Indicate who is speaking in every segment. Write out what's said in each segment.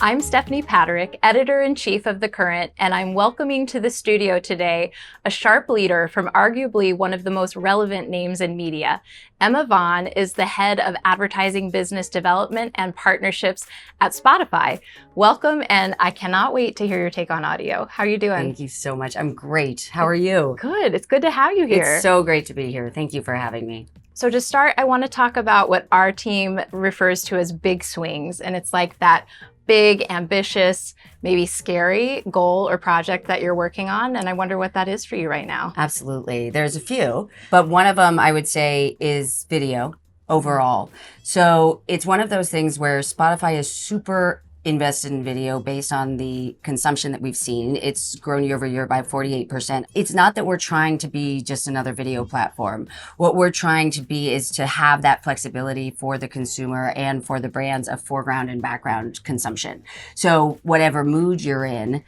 Speaker 1: I'm Stephanie Paterick, Editor-in-Chief of The Current, and I'm welcoming to the studio today a sharp leader from arguably one of the most relevant names in media. Emma Vaughn is the head of advertising business development and partnerships at Spotify. Welcome, and I cannot wait to hear your take on audio. How are you doing?
Speaker 2: Thank you so much. I'm great. How are you?
Speaker 1: Good. It's good to have you here.
Speaker 2: It's so great to be here. Thank you for having me.
Speaker 1: So to start, I want to talk about what our team refers to as big swings, and it's like that big, ambitious, maybe scary goal or project that you're working on. And I wonder what that is for you right now.
Speaker 2: Absolutely. There's a few, but one of them I would say is video overall. So it's one of those things where Spotify is super invested in video based on the consumption that we've seen. It's grown year over year by 48%. It's not that we're trying to be just another video platform. What we're trying to be is to have that flexibility for the consumer and for the brands of foreground and background consumption. So whatever mood you're in,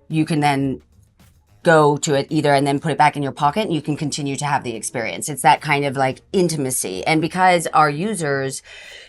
Speaker 2: you can then go to it either and then put it back in your pocket and you can continue to have the experience. It's that kind of like intimacy. And because our users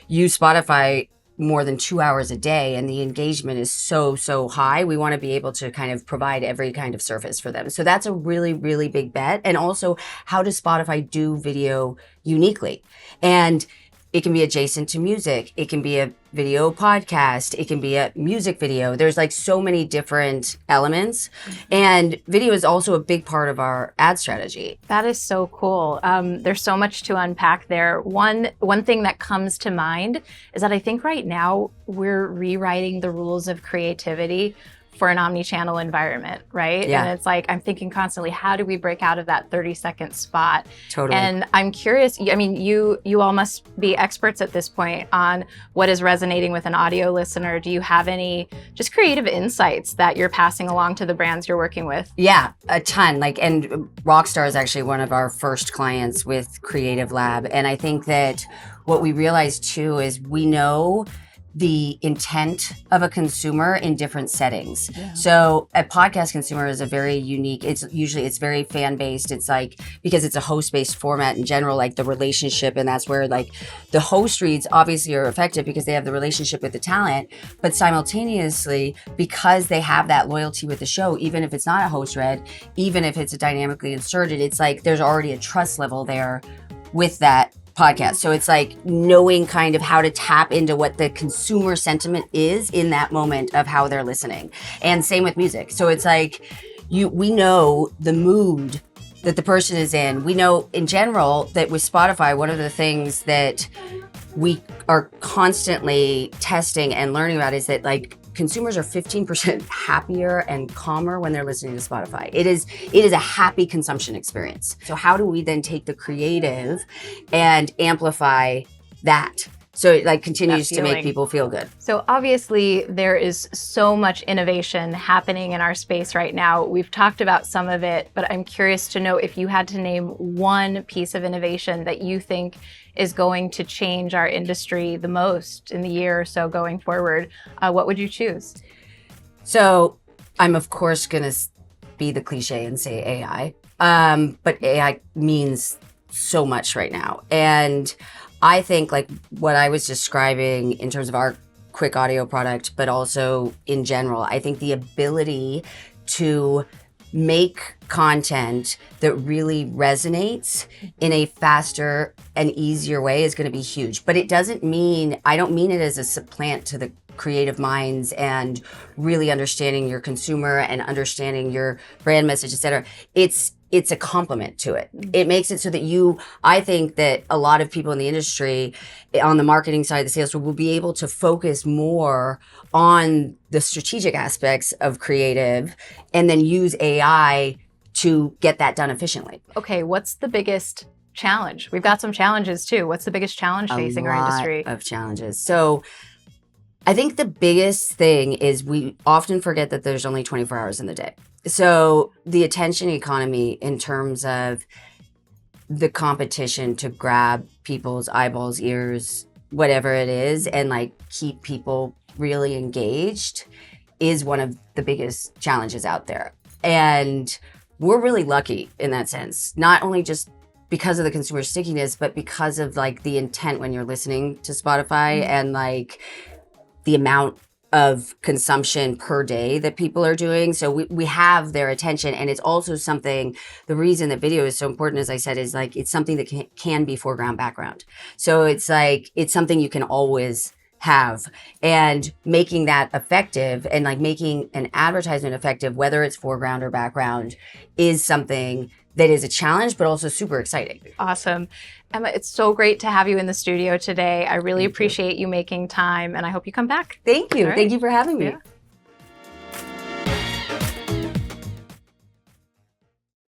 Speaker 2: use Spotify more than 2 hours a day and the engagement is so high, we want to be able to kind of provide every kind of service for them. So that's a really big bet. And also, how does Spotify do video uniquely? And it can be adjacent to music. It can be a video podcast. It can be a music video. There's like so many different elements. And video is also a big part of our ad strategy.
Speaker 1: That is so cool. There's so much to unpack there. One thing that comes to mind is that I think right now we're rewriting the rules of creativity for an omni-channel environment, right?
Speaker 2: Yeah.
Speaker 1: And it's like, I'm thinking constantly, how do we break out of that 30-second spot?
Speaker 2: Totally.
Speaker 1: And I'm curious, I mean, you all must be experts at this point on what is resonating with an audio listener. Do you have any just creative insights that you're passing along to the brands you're working with?
Speaker 2: Yeah, a ton. And Rockstar is actually one of our first clients with Creative Lab. And I think that what we realized too is we know the intent of a consumer in different settings. Yeah. So a podcast consumer is a very unique, it's very fan-based. It's like, because it's a host-based format in general, like the relationship, and that's where like the host reads obviously are effective because they have the relationship with the talent, but simultaneously, because they have that loyalty with the show, even if it's not a host read, even if it's a dynamically inserted, it's like there's already a trust level there with that podcast. So it's like knowing kind of how to tap into what the consumer sentiment is in that moment of how they're listening. And same with music. So it's like we know the mood that the person is in. We know in general that with Spotify, one of the things that we are constantly testing and learning about is that like consumers are 15% happier and calmer when they're listening to Spotify. It is a happy consumption experience. So how do we then take the creative and amplify that so it like continues to make people feel good?
Speaker 1: So obviously there is so much innovation happening in our space right now. We've talked about some of it, but I'm curious to know if you had to name one piece of innovation that you think is going to change our industry the most in the year or so going forward, what would you choose?
Speaker 2: So I'm of course going to be the cliche and say AI, but AI means so much right now. And I think like what I was describing in terms of our quick audio product, but also in general, I think the ability to make content that really resonates in a faster and easier way is going to be huge. But it doesn't mean, I don't mean it as a supplant to the creative minds and really understanding your consumer and understanding your brand message, et cetera. It's a complement to it. It makes it so that I think that a lot of people in the industry on the marketing side, the sales will be able to focus more on the strategic aspects of creative and then use AI to get that done efficiently.
Speaker 1: Okay, what's the biggest challenge? We've got some challenges too. What's the biggest challenge facing our industry?
Speaker 2: A lot of challenges. So I think the biggest thing is we often forget that there's only 24 hours in the day. So the attention economy in terms of the competition to grab people's eyeballs, ears, whatever it is, and like keep people really engaged is one of the biggest challenges out there. And we're really lucky in that sense, not only just because of the consumer stickiness, but because of like the intent when you're listening to Spotify and like the amount of consumption per day that people are doing. So we have their attention. And it's also something, the reason that video is so important, as I said, is like, it's something that can be foreground background. So it's like, it's something you can always have, and making that effective and like making an advertisement effective, whether it's foreground or background, is something that is a challenge, but also super exciting.
Speaker 1: Awesome. Emma, it's so great to have you in the studio today. I really appreciate you making time, and I hope you come back.
Speaker 2: Thank you.
Speaker 1: All right.
Speaker 2: Thank you for having me.
Speaker 1: Yeah.